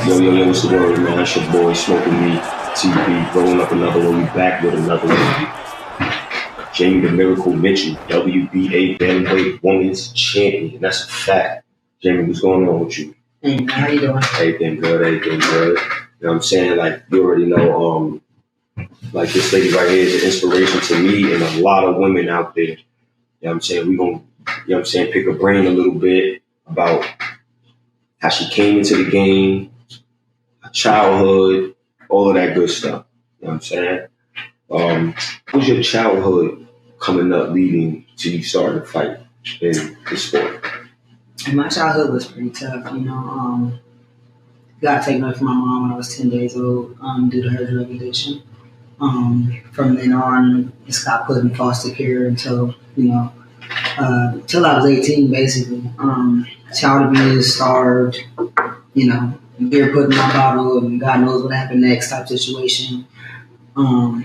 Yo, what's the word, man? It's your boy, Smoking Me, TP, rolling up another one. We back with another one. Jamie the Miracle Mitchell, WBA Bantamweight Women's Champion. That's a fact. Jamie, what's going on with you? Hey, how you doing? Everything good. You know what I'm saying? Like, you already know, like this lady right here is an inspiration to me and a lot of women out there. You know what I'm saying? We gonna, you know what I'm saying, pick her brain a little bit about how she came into the game, her childhood, all of that good stuff. You know what I'm saying? What was your childhood coming up leading to you starting to fight in the sport? And my childhood was pretty tough, got taken away from my mom when I was 10 days old due to her drug addiction. From then on, just got put in foster care until I was 18, basically. Child abused, starved, beer put in my bottle, and God knows what happened next type situation. Then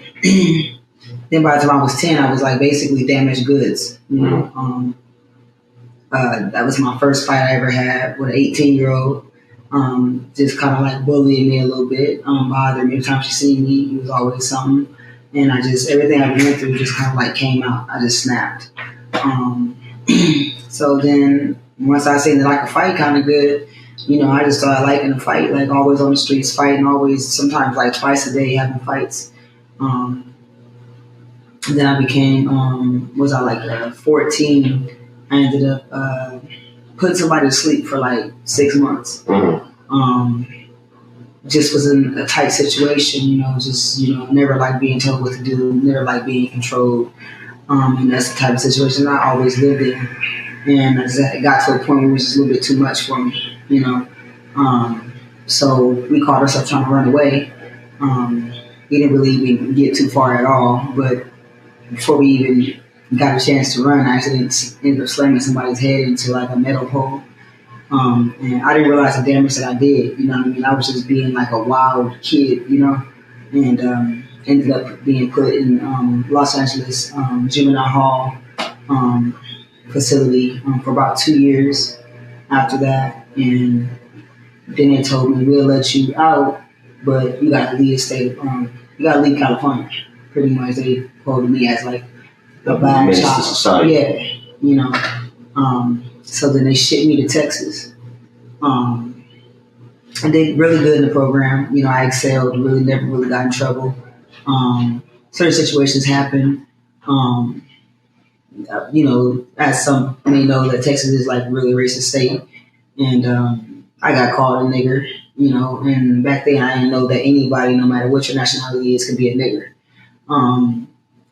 by the time I was 10, I was like basically damaged goods, that was my first fight I ever had with an 18-year-old. Just kind of like bullying me a little bit, bothered me. Every time she seen me, it was always something. And everything I went through just kind of like came out. I just snapped. So then once I seen that I could fight kind of good, I just started liking to fight, like always on the streets fighting, always sometimes like twice a day having fights. Then I became, 14. I ended up putting somebody to sleep for like 6 months. Just was in a tight situation, never like being told what to do, never like being controlled. And that's the type of situation I always lived in. And it got to a point where it was just a little bit too much for me, So we caught ourselves trying to run away. We didn't really even get too far at all, but before we even got a chance to run, I actually ended up slamming somebody's head into like a metal pole. And I didn't realize the damage that I did, I was just being like a wild kid, and ended up being put in Los Angeles juvenile hall facility for about 2 years after that. And then they told me, we'll let you out, but you got to leave the state, you got to leave California. Pretty much they quoted me as like a bad child. Yeah, so then they shipped me to Texas. I did really good in the program. I excelled, really never really got in trouble. Certain situations happen. As some may know, that Texas is like really racist state. And I got called a nigger, and back then I didn't know that anybody, no matter what your nationality is, could be a nigger. And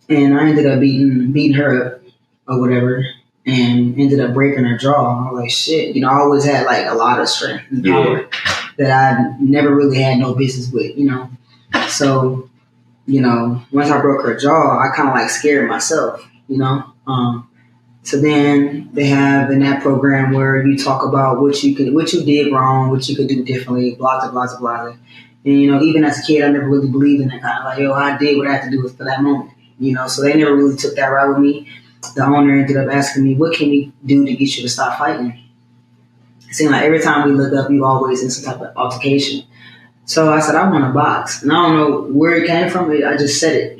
I ended up beating her up or whatever, and ended up breaking her jaw. I was like, shit, I always had like a lot of strength and power that I never really had no business with, So, once I broke her jaw, I kind of like scared myself, So then they have in that program where you talk about what you did wrong, what you could do differently, blah, blah, blah, blah. And, even as a kid, I never really believed in that kind of like, I did what I had to do for that moment, So they never really took that route with me. The owner ended up asking me, what can we do to get you to stop fighting? It seemed like every time we look up, you always in some type of altercation. So I said, I want to box. And I don't know where it came from. I just said it,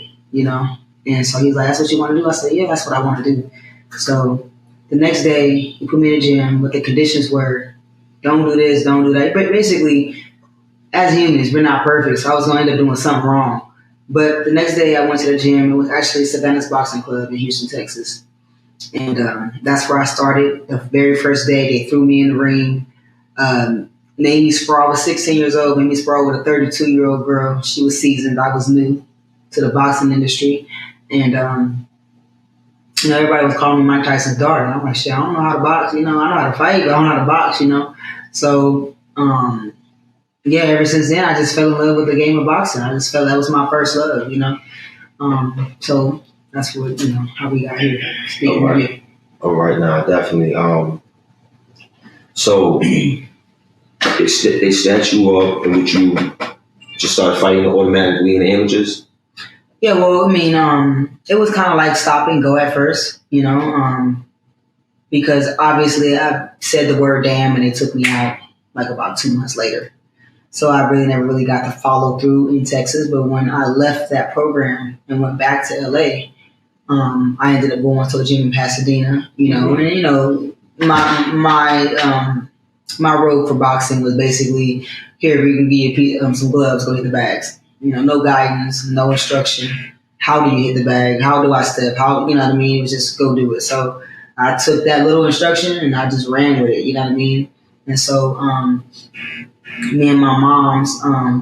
And so he's like, that's what you want to do? I said, yeah, that's what I want to do. So the next day, he put me in the gym, but the conditions were, don't do this, don't do that. But basically, as humans, we're not perfect, so I was going to end up doing something wrong. But the next day I went to the gym. It was actually Savannah's Boxing Club in Houston, Texas. And that's where I started. The very first day, they threw me in the ring. Made me sprawl. I was 16 years old, made me sprawl with a 32-year-old girl. She was seasoned. I was new to the boxing industry. And, everybody was calling me Mike Tyson's daughter. And I'm like, shit, I don't know how to box. I know how to fight, but I don't know how to box, So, ever since then, I just fell in love with the game of boxing. I just felt that was my first love, So that's what, how we got here. Speaking of you. All right, now, definitely. So they snatched you up, and would you just start fighting automatically in the amateurs? Yeah, well, it was kind of like stop and go at first, because obviously I said the word damn and they took me out like about 2 months later. So I really never really got to follow through in Texas. But when I left that program and went back to LA, I ended up going to a gym in Pasadena, and my road for boxing was basically, here, we can give you some gloves, go hit the bags. No guidance, no instruction. How do you hit the bag? How do I step? How, you know what I mean? It was just go do it. So I took that little instruction and I just ran with it, you know what I mean? And so me and my moms,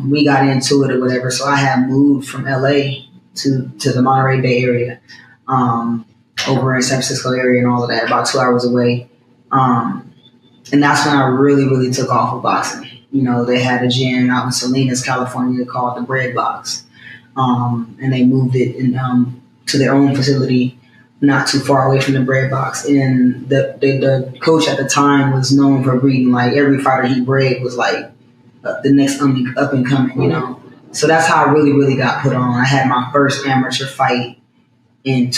we got into it or whatever. So I had moved from LA to the Monterey Bay area, over in San Francisco area and all of that, about 2 hours away. And that's when I really, really took off with boxing. They had a gym out in Salinas, California called the Bread Box. And they moved it to their own facility not too far away from the Bread Box. And the coach at the time was known for breeding, like, every fighter he bred was like the next up and coming, So that's how I really, really got put on. I had my first amateur fight in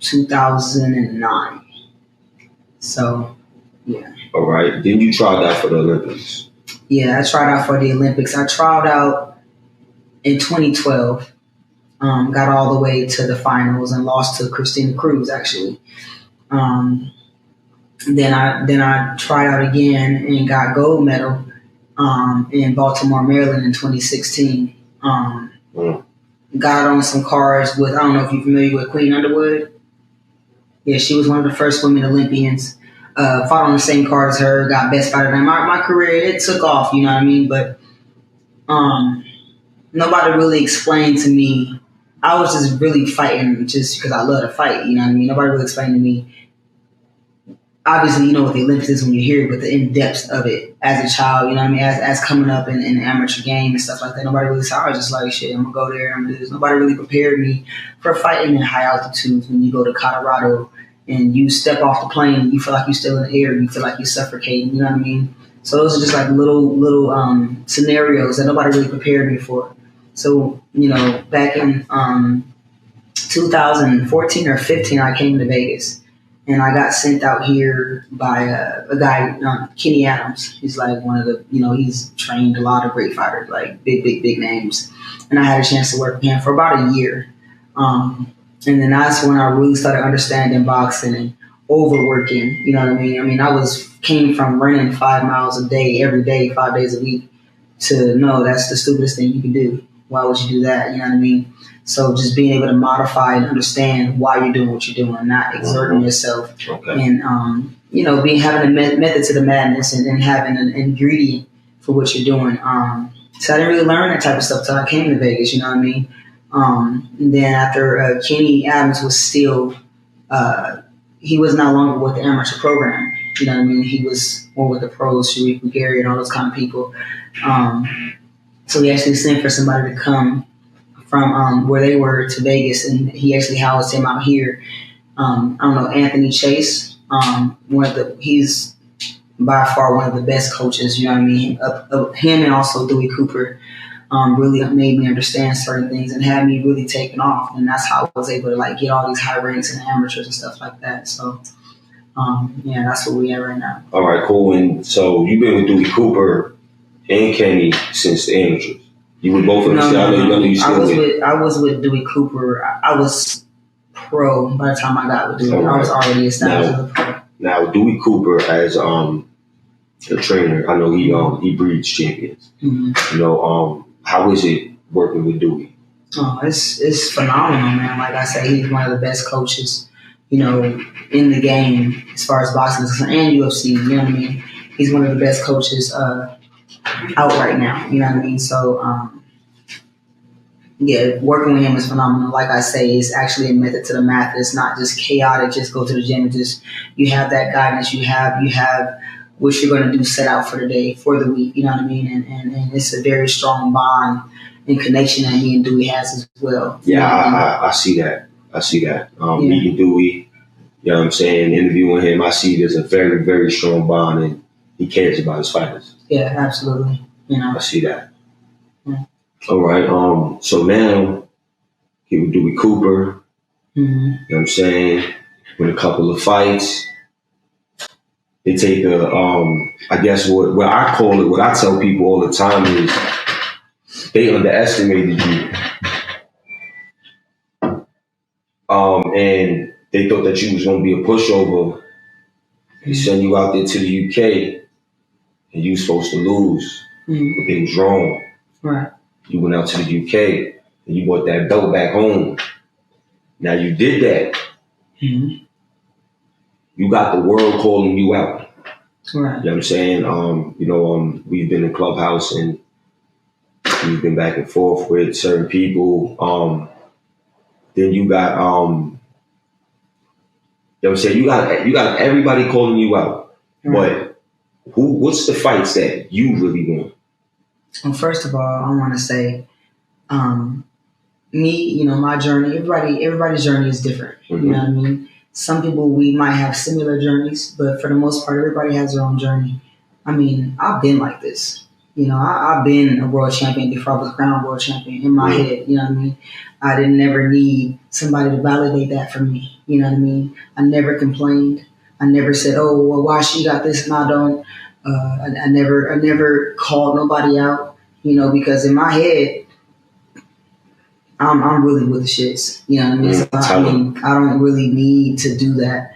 2009. So, yeah. All right. Then you tried out for the Olympics. Yeah, I tried out for the Olympics. I tried out in 2012. Got all the way to the finals and lost to Christina Cruz, actually. Then I tried out again and got gold medal in Baltimore, Maryland in 2016. Got on some cards with, I don't know if you're familiar with Queen Underwood. Yeah, she was one of the first women Olympians. Fought on the same card as her, got best fighter. My career, it took off, you know what I mean? But nobody really explained to me. I was just really fighting just because I love to fight, you know what I mean? Nobody really explained to me. Obviously, you know what the Olympics is when you hear it, but the in-depth of it as a child, you know what I mean? As coming up in the amateur game and stuff like that, nobody really saw. I was just like, shit, I'm going to go there, I'm going to do this. Nobody really prepared me for fighting in high altitudes. When you go to Colorado and you step off the plane, you feel like you're still in the air, you feel like you're suffocating, you know what I mean? So those are just like little scenarios that nobody really prepared me for. So, back in 2014 or 15, I came to Vegas. And I got sent out here by a guy, Kenny Adams. He's like one of the, he's trained a lot of great fighters, like big names. And I had a chance to work with him for about a year. And then that's when I really started understanding boxing and overworking, you know what I mean? I mean, came from running 5 miles a day, every day, 5 days a week, to no, that's the stupidest thing you can do. Why would you do that? You know what I mean? So just being able to modify and understand why you're doing what you're doing, not exerting yourself. Okay. And, having a method to the madness and having an ingredient for what you're doing. So I didn't really learn that type of stuff until I came to Vegas, you know what I mean? And then after Kenny Adams was still, he was no longer with the amateur program. You know what I mean? He was more with the pros, Sharif Gary and all those kind of people. So he actually sent for somebody to come from where they were to Vegas, and he actually housed him out here. I don't know, Anthony Chase. He's by far one of the best coaches. You know what I mean? Him and also Dewey Cooper really made me understand certain things and had me really taken off, and that's how I was able to get all these high ranks in the amateurs and stuff like that. So that's what we at right now. All right, cool. And so you've been with Dewey Cooper and Kenny since the amateurs. You were both of them. I was with Dewey Cooper. I was pro by the time I got with Dewey. Right. I was already established as a pro. Now, Dewey Cooper as a trainer, I know he breeds champions. Mm-hmm. How is it working with Dewey? Oh, it's phenomenal, man. Like I said, he's one of the best coaches, in the game as far as boxing is concerned, and UFC. You know what I mean? He's one of the best coaches out right now, you know what I mean? So, working with him is phenomenal. Like I say, it's actually a method to the math. It's not just chaotic, just go to the gym and you have that guidance, you have what you're going to do set out for the day, for the week, you know what I mean? And it's a very strong bond and connection that me and Dewey has as well. Yeah, I see that. Meeting Dewey, you know what I'm saying, interviewing him, I see there's a very, very strong bond and he cares about his fighters. Yeah, absolutely. I see that. Yeah. All right. So now he with Dewey Cooper. Mm-hmm. You know what I'm saying? With a couple of fights. they take a I guess what I call it, what I tell people all the time is they underestimated you. And they thought that you was gonna be a pushover. They send you out there to the UK and you was supposed to lose. But they was wrong. Right. You went out to the UK and you brought that belt back home. Now you did that. You got the world calling you out. Right. You know what I'm saying? We've been in Clubhouse and we've been back and forth with certain people. Then you got, you know what I'm saying? You got everybody calling you out. Right. But what's the fights that you really want? Well, first of all, I want to say, me, my journey, everybody's journey is different. You know what I mean? Some people, we might have similar journeys, but for the most part, everybody has their own journey. I mean, I've been like this. I've been a world champion before I was crowned world champion in my head. You know what I mean? I didn't never need somebody to validate that for me. You know what I mean? I never complained. I never said, "Oh, well, why she got this and I don't." I never called nobody out. Because in my head, I'm really with the shits. You know what I mean? So, I don't really need to do that.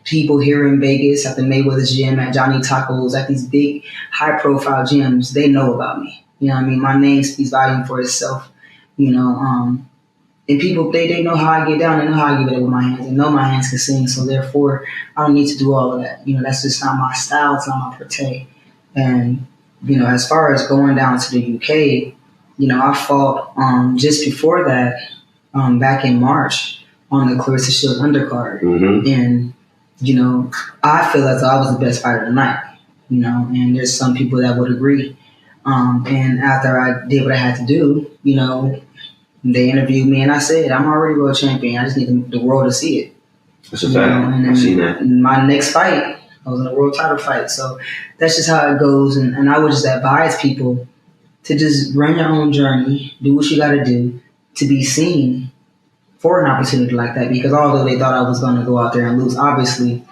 People here in Vegas at the Mayweather's gym, at Johnny Tacos, at these big high-profile gyms, they know about me. You know what I mean? My name speaks volume for itself. And people, they know how I get down. They know how I give it up with my hands. They know my hands can sing. So therefore, I don't need to do all of that. That's just not my style. It's not my forte. And, as far as going down to the UK, I fought just before that, back in March on the Clarissa Shield undercard. And, I feel as though I was the best fighter tonight, and there's some people that would agree. And after I did what I had to do, they interviewed me and I said, I'm already world champion. I just need the world to see it. That's a fact. I've seen that. In my next fight, I was in a world title fight. So that's just how it goes. And I would just advise people to just run your own journey, do what you got to do to be seen for an opportunity like that. Because although they thought I was going to go out there and lose, obviously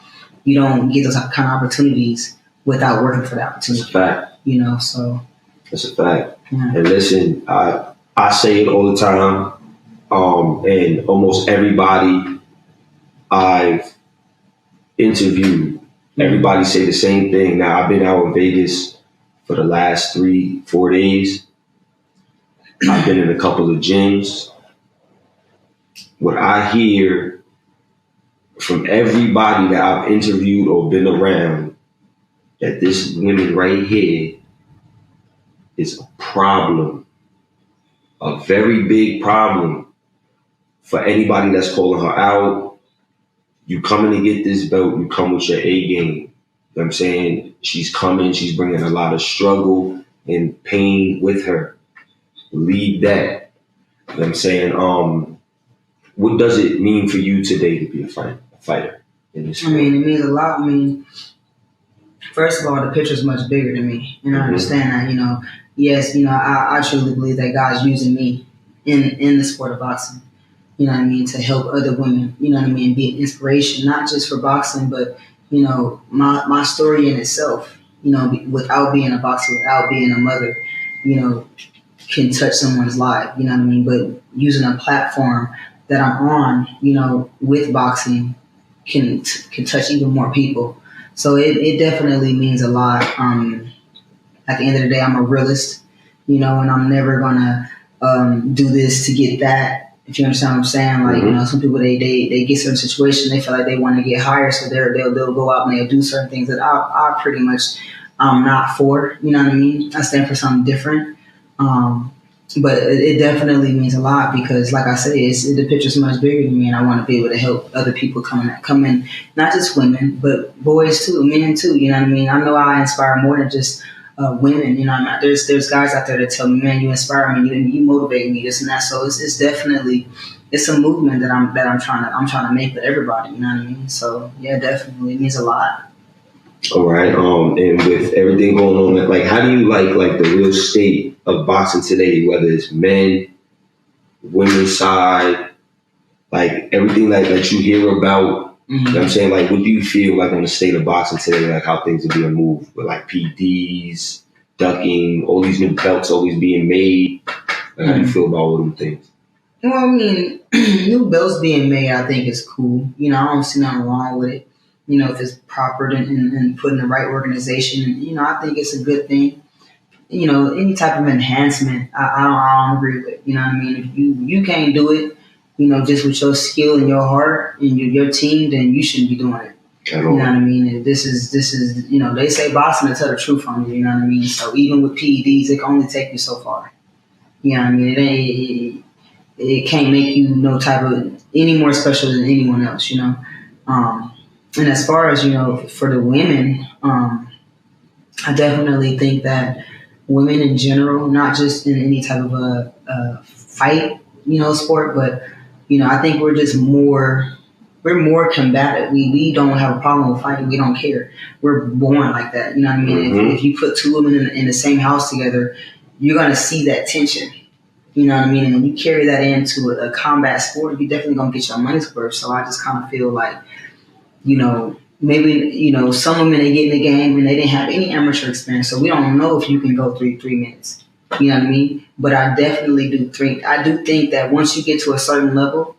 you don't get those kind of opportunities without working for the opportunity. That's a fact. So. That's a fact. Yeah. And listen, I say it all the time, and almost everybody I've interviewed, everybody say the same thing. Now, I've been out in Vegas for the last 3-4 days. I've been in a couple of gyms. What I hear from everybody that I've interviewed or been around, that this woman right here is a problem. A very big problem for anybody that's calling her out. You coming to get this belt, you come with your A game. You know what I'm saying? She's coming, she's bringing a lot of struggle and pain with her. Leave that. You know what I'm saying? What does it mean for you today to be a fighter in this sport? I mean, it means a lot. I mean, first of all, the picture's much bigger than me. And I understand that, yes, I truly believe that God's using me in the sport of boxing, you know what I mean, to help other women, you know what I mean, be an inspiration, not just for boxing, but, my story in itself, without being a boxer, without being a mother, can touch someone's life, you know what I mean, but using a platform that I'm on, with boxing can touch even more people. So it definitely means a lot. At the end of the day, I'm a realist, and I'm never gonna do this to get that. If you understand what I'm saying, like some people they get certain situations, they feel like they want to get higher, so they'll go out and they'll do certain things that I pretty much I'm not for. You know what I mean? I stand for something different. But it definitely means a lot because, like I said, the picture's much bigger than me, and I want to be able to help other people come in, not just women, but boys too, men too. You know what I mean? I know I inspire more than just women. You know, there's guys out there that tell me, man, you inspire me, you motivate me, this and that. So it's definitely a movement that I'm trying to make with everybody. You know what I mean? So yeah, definitely it means a lot. All right. And with everything going on, like, how do you like the real state of boxing today? Whether it's men, women's side, like everything that you hear about You know what I'm saying? Like, what do you feel like on the state of boxing today, like how things are being moved with like PDs, ducking, all these new belts always being made? Like, how do you feel about all them things? Well, I mean, new belts being made, I think is cool. You know, I don't see nothing wrong with it. You know, if it's proper and put in the right organization, you know, I think it's a good thing. You know, any type of enhancement, I don't agree with. You know what I mean? If you can't do it, you know, just with your skill and your heart and your team, then you shouldn't be doing it. You know what I mean? And this is, you know, they say boxing to tell the truth on you. You know what I mean? So even with PEDs, it can only take you so far. You know what I mean? It can't make you no type of any more special than anyone else. You know. And as far as, you know, for the women, I definitely think that women in general, not just in any type of a fight, you know, sport, but, you know, I think we're more combative. We don't have a problem with fighting. We don't care. We're born like that. You know what I mean? If you put two women in the same house together, you're going to see that tension. You know what I mean? And when you carry that into a combat sport, you're definitely going to get your money's worth. So I just kind of feel like, you know, maybe, you know, some women, they get in the game and they didn't have any amateur experience. So we don't know if you can go 3 minutes. You know what I mean? But I definitely do think that once you get to a certain level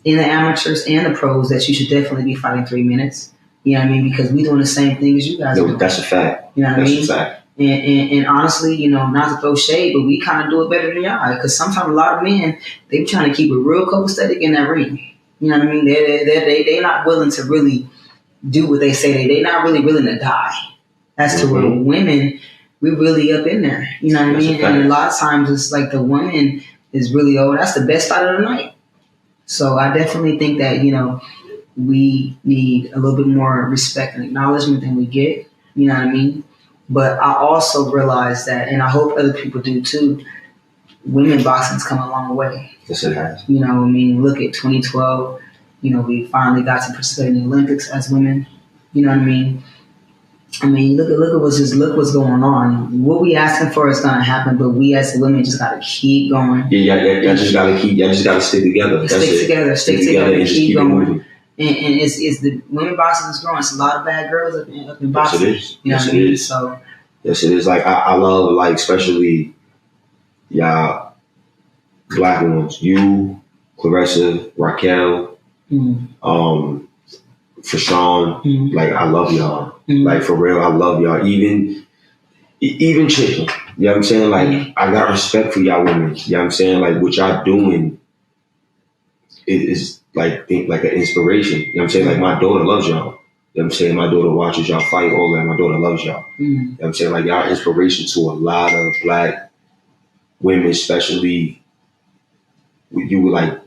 in the amateurs and the pros, that you should definitely be fighting 3 minutes. You know what I mean? Because we're doing the same thing as you guys are doing. That's a fact. You know what I mean? That's a fact. And honestly, you know, not to throw shade, but we kind of do it better than y'all. Because sometimes a lot of men, they be trying to keep it real copacetic in that ring. You know what I mean? They're not willing to really do what they say. They're not really willing to die. That's to where women, we really up in there. You know what I mean? And a lot of times it's like the woman is really, that's the best fight of the night. So I definitely think that, you know, we need a little bit more respect and acknowledgement than we get. You know what I mean? But I also realize that, and I hope other people do too, women boxing's come a long way. Yes, it has. You know, I mean, look at 2012. You know, we finally got to participate in the Olympics as women. You know what I mean? I mean, look at what's going on. What we asking for is gonna happen, but we as women just gotta keep going. Yeah. Just gotta stick together. Stick together, and keep going. Moving. And it's the women boxing is growing. It's a lot of bad girls up in boxing. Yes, it is. You know what I mean? So yes, it is. Like I love, like, especially y'all black ones. You, Clarissa, Raquel, for Sean. Like, I love y'all. Like, for real, I love y'all. Even Chicken. You know what I'm saying? Like, I got respect for y'all women. You know what I'm saying? Like, what y'all doing is like an inspiration. You know what I'm saying? Like, my daughter loves y'all. You know what I'm saying? My daughter watches y'all fight all that. My daughter loves y'all. You know what I'm saying? Like, y'all inspiration to a lot of black women, especially with you, like,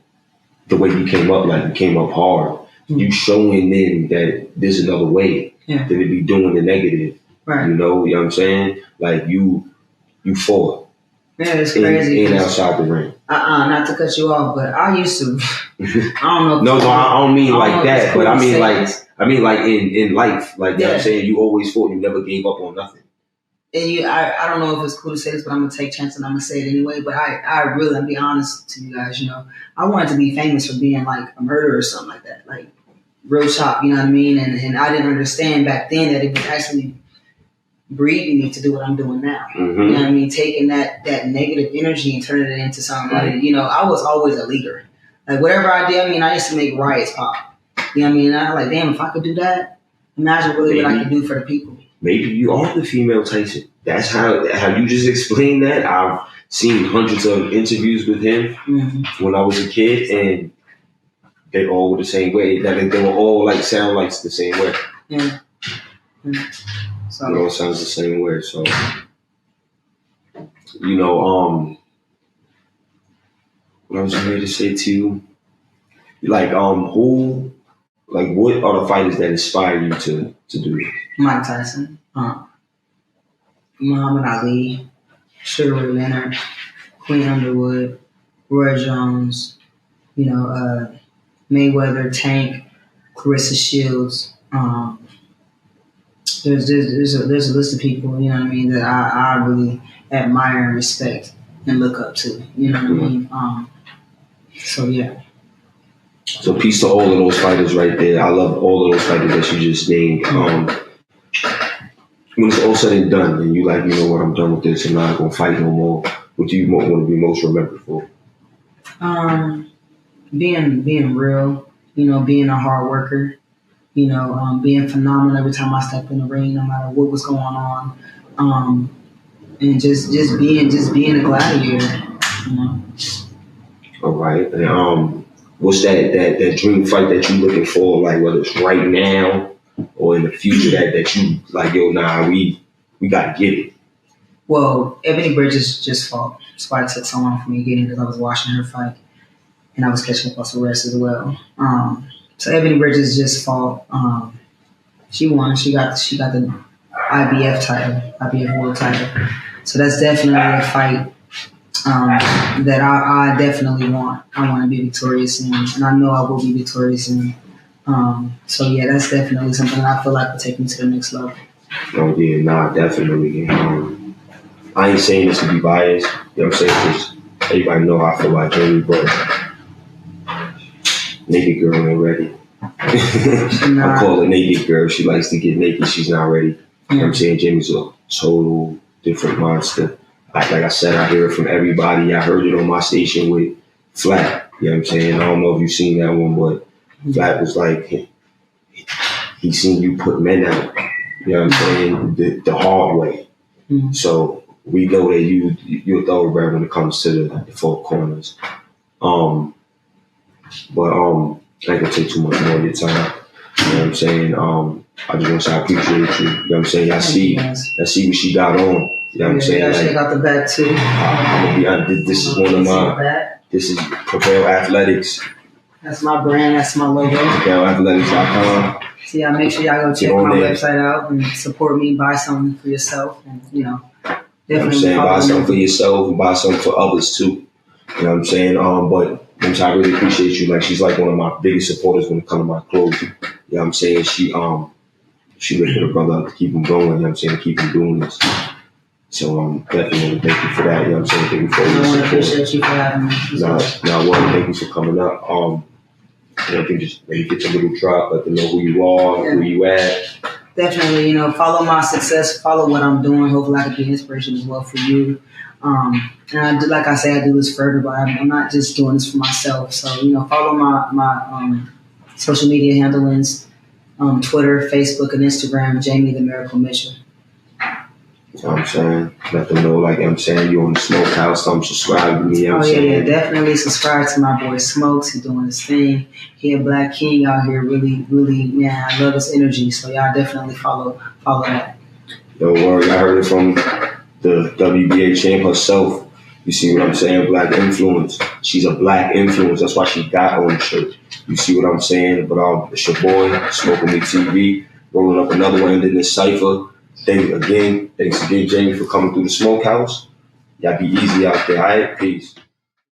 the way you came up, like, you came up hard. You showing them that there's another way than to be doing the negative. Right. You know what I'm saying? Like, you fought. Yeah, it's crazy. In outside the ring. Not to cut you off, but I used to. I don't know. No, I don't mean like that. But I mean like in life. Like, you know what I'm saying? You always fought. You never gave up on nothing. And I don't know if it's cool to say this, but I'm gonna take chance and I'm gonna say it anyway. But I really, I'll be honest to you guys. You know, I wanted to be famous for being like a murderer or something like that, like real chop. You know what I mean? And I didn't understand back then that it was actually breeding me to do what I'm doing now. You know what I mean? Taking that negative energy and turning it into something. You know, I was always a leader. Like, whatever I did, I mean, I used to make riots pop. You know what I mean? And I was like, damn, if I could do that, imagine really what I could do for the people. Maybe you are the female Tyson. That's how you just explained that. I've seen hundreds of interviews with him when I was a kid, and they all were the same way. That they were all like sound like the same way. Yeah. So it all sounds the same way. So, you know, what I was ready to say to you, like, what are the fighters that inspire you to do it? Mike Tyson, Muhammad Ali, Sugar Ray Leonard, Queen Underwood, Roy Jones, you know, Mayweather, Tank, Clarissa Shields. There's a list of people, you know what I mean, that I really admire and respect and look up to. You know what I mean? So yeah. So peace to all of those fighters right there. I love all of those fighters that you just named. When it's all said and done, and you like, you know what, I'm done with this, I'm not gonna fight no more. What do you want to be most remembered for? Being real, being a hard worker, being phenomenal every time I stepped in the ring, no matter what was going on, and just being a gladiator. All right. And, what's that dream fight that you looking for? Like whether it's right now or in the future that you like, yo, nah, we gotta get it. Well, Ebony Bridges just fought. That's why it took so long for me to get in, because I was watching her fight and I was catching up on some rest as well. So Ebony Bridges just fought. She won. She got the IBF world title. So that's definitely a fight that I definitely want. I want to be victorious in, and I know I will be victorious in. So yeah, that's definitely something I feel like will take me to the next level. Oh yeah, nah, definitely. I ain't saying this to be biased, you know what I'm saying? Because everybody know how I feel about Jamie, but naked girl ain't ready. I call her naked girl. She likes to get naked. She's not ready. You know what I'm saying? Jamie's a total different monster. Like I said, I hear it from everybody. I heard it on my station with Flat. You know what I'm saying? I don't know if you've seen that one, but Flat was like, he seen you put men out. You know what I'm saying? The hard way. Mm-hmm. So we know that you're a thoroughbred when it comes to the four corners. But I ain't gonna take too much more of your time. You know what I'm saying? I just want to say I appreciate you. You know what I'm saying? I see what she got on. You know what I'm saying? Yeah, check out the back too. I'm gonna be honest. This is one of my. This is Prevail Athletics. That's my brand. That's my logo. PrevailAthletics.com. So yeah, make sure y'all go check my website out and support me. Buy something for yourself, and definitely. You know what I'm saying? Buy something for yourself and buy something for others too. You know what I'm saying? But I really appreciate you. Like she's like one of my biggest supporters when it comes to my clothes. You know what I'm saying? She lifted her brother up to keep him going. You know what I'm saying? To keep him doing this. So definitely thank you for that. You know what I'm saying? Thank you for your support. I appreciate you for having me. Thank you for coming up. I think just maybe get a little drop, let them know who you are, where you at. Definitely, follow my success, follow what I'm doing. Hopefully I can be inspiration as well for you. And like I say, I do this for everybody. I'm not just doing this for myself. So, follow my social media handlings, Twitter, Facebook, and Instagram, Jamie the Miracle Mitchell. You know what I'm saying? Let them know, like I'm saying, you on the Smokehouse, subscribe to me. You know what I'm saying? Yeah, definitely subscribe to my boy Smokes. He's doing his thing. He a Black King out here, really, really, man, I love his energy. So y'all definitely follow that. Don't worry, I heard it from the WBA champ herself. You see what I'm saying? Black influence. She's a Black influence. That's why she got on the shirt. You see what I'm saying? But it's your boy, Smoking Me TV, rolling up another one in this cipher. Thanks again, Jamie, for coming through the Smokehouse. Y'all be easy out there. All right, peace.